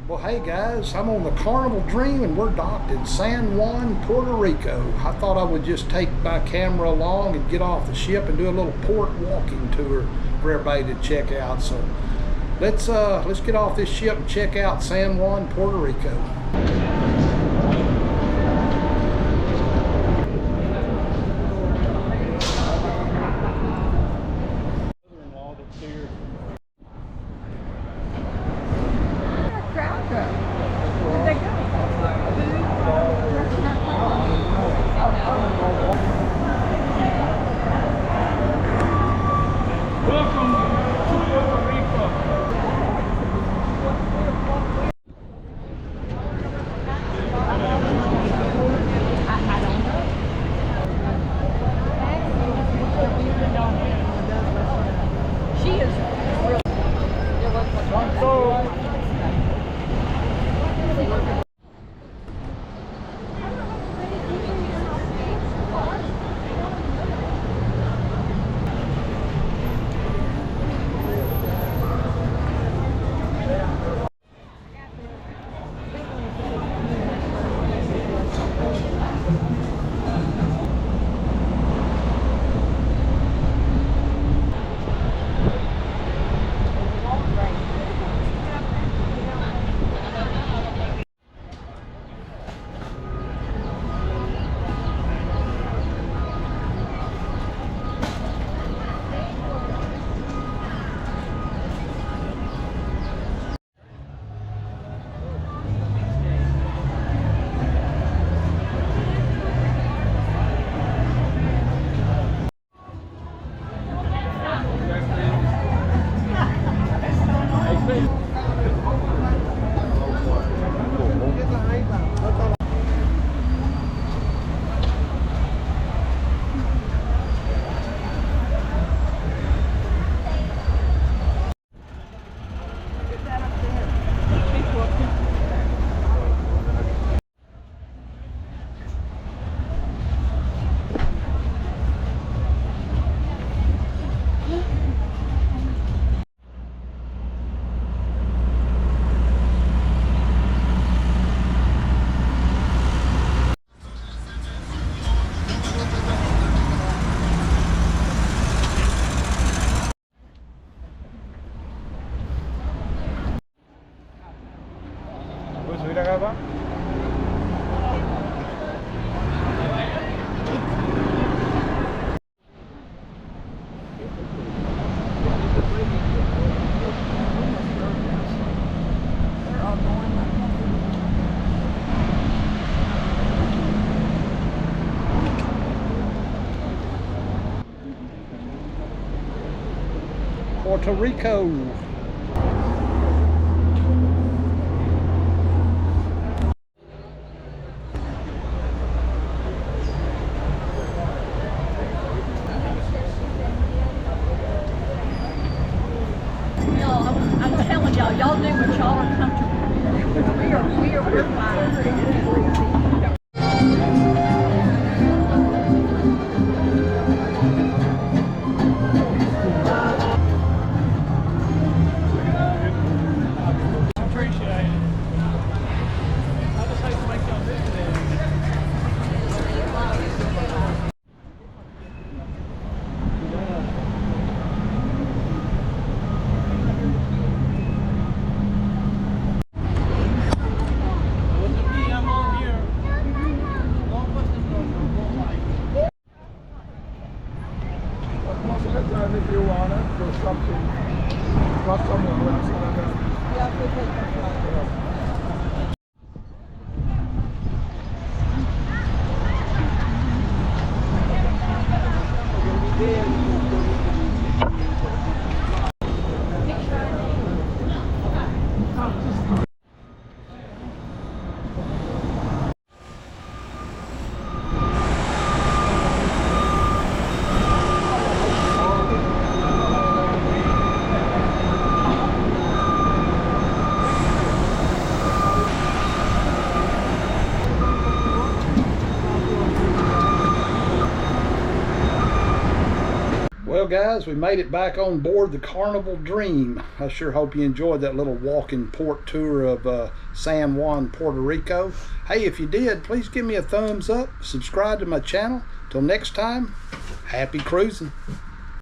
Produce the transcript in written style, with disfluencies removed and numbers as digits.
Well, hey guys, I'm on the Carnival Dream and we're docked in San Juan, Puerto Rico. I thought I would just take my camera along and get off the ship and do a little port walking tour for everybody to check out. So let's get off this ship and check out San Juan, Puerto Rico. Puerto Rico. I'm telling y'all do what y'all are comfortable with. We're fine. If you want it, there's something, not somewhere else. You have to take the flight. Well, guys, we made it back on board the Carnival Dream. I sure hope you enjoyed that little walking port tour of San Juan, Puerto Rico. Hey, if you did, please give me a thumbs up, subscribe to my channel. Till next time, happy cruising.